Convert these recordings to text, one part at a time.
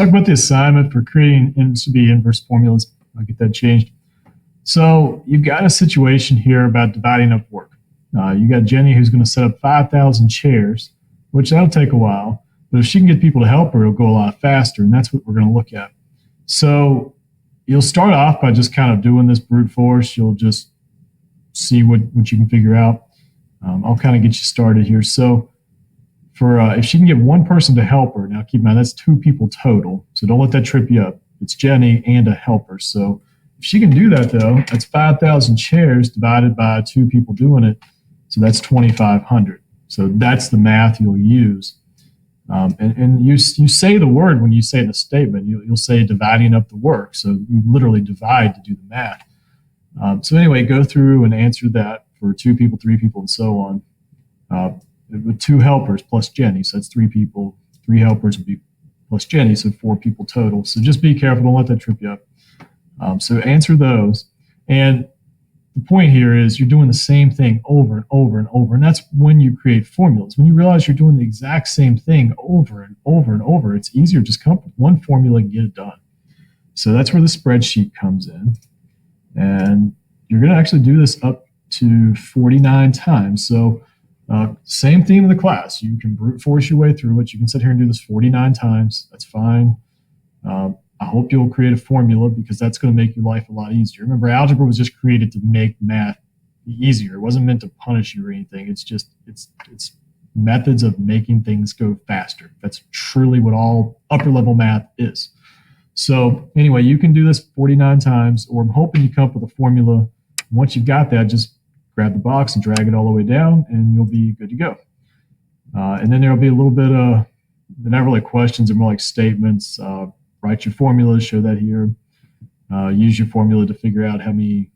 talk about the assignment for creating to-be inverse formulas. I'll get that changed. So you've got a situation here about dividing up work. You got Jenny who's going to set up 5,000 chairs, which that'll take a while. But if she can get people to help her, it'll go a lot faster, and that's what we're going to look at. So you'll start off by just kind of doing this brute force. You'll just see what you can figure out. I'll kind of get you started here. So for if she can get one person to help her, now keep in mind that's 2 people total, so don't let that trip you up. It's Jenny and a helper. So if she can do that, though, that's 5,000 chairs divided by 2 people doing it, so that's 2,500. So that's the math you'll use. And you say the word when you say it in a statement. You'll say dividing up the work. So you literally divide to do the math. So anyway, go through and answer that for 2 people, 3 people, and so on. With 2 helpers plus Jenny, so that's 3 people. 3 helpers would be plus Jenny, so 4 people total. So just be careful. Don't let that trip you up. So answer those. And the point here is you're doing the same thing over and over and over. And that's when you create formulas. When you realize you're doing the exact same thing over and over and over, it's easier to just come up with one formula and get it done. So that's where the spreadsheet comes in. And you're going to actually do this up to 49 times. So same theme of the class. You can brute force your way through it. You can sit here and do this 49 times. That's fine. I hope you'll create a formula because that's going to make your life a lot easier. Remember, algebra was just created to make math easier. It wasn't meant to punish you or anything. It's just it's methods of making things go faster. That's truly what all upper level math is. So anyway, you can do this 49 times, or I'm hoping you come up with a formula. Once you've got that, just grab the box and drag it all the way down, and you'll be good to go. And then there'll be a little bit of, they're not really questions, they're more like statements. Write your formulas, show that here. Use your formula to figure out how many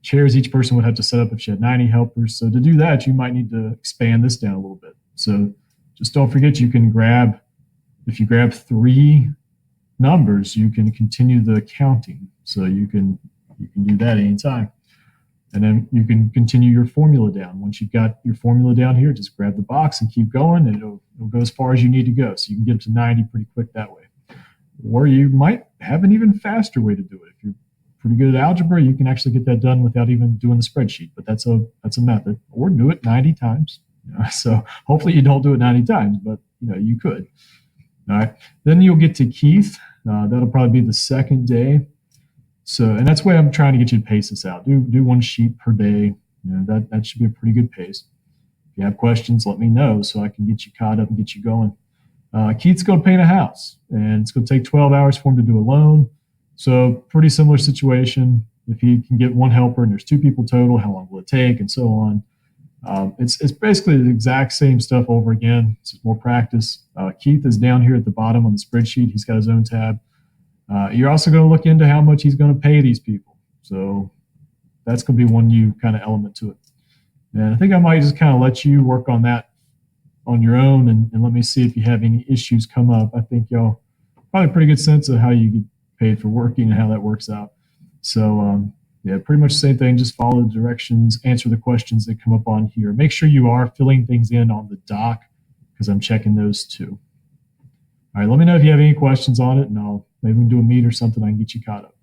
chairs each person would have to set up if she had 90 helpers. So to do that, you might need to expand this down a little bit. So just don't forget you can grab, if you grab 3 numbers, you can continue the counting. So you can do that anytime. And then you can continue your formula down. Once you've got your formula down here, just grab the box and keep going, and it'll go as far as you need to go. So you can get to 90 pretty quick that way. Or you might have an even faster way to do it. If you're pretty good at algebra, you can actually get that done without even doing the spreadsheet. But that's a method. Or do it 90 times. So hopefully you don't do it 90 times, but you could. All right. Then you'll get to Keith. That'll probably be the second day. So, and that's why I'm trying to get you to pace this out. Do 1 sheet per day. That should be a pretty good pace. If you have questions, let me know so I can get you caught up and get you going. Keith's going to paint a house, and it's going to take 12 hours for him to do alone. So pretty similar situation. If he can get 1 helper and there's 2 people total, how long will it take, and so on. It's basically the exact same stuff over again. It's just more practice. Keith is down here at the bottom on the spreadsheet. He's got his own tab. You're also going to look into how much he's going to pay these people. So that's going to be one new kind of element to it. And I think I might just kind of let you work on that on your own and let me see if you have any issues come up. I think y'all probably a pretty good sense of how you get paid for working and how that works out. So yeah, pretty much the same thing. Just follow the directions, answer the questions that come up on here. Make sure you are filling things in on the doc because I'm checking those too. All right, let me know if you have any questions on it, and maybe we can do a meet or something. I can get you caught up.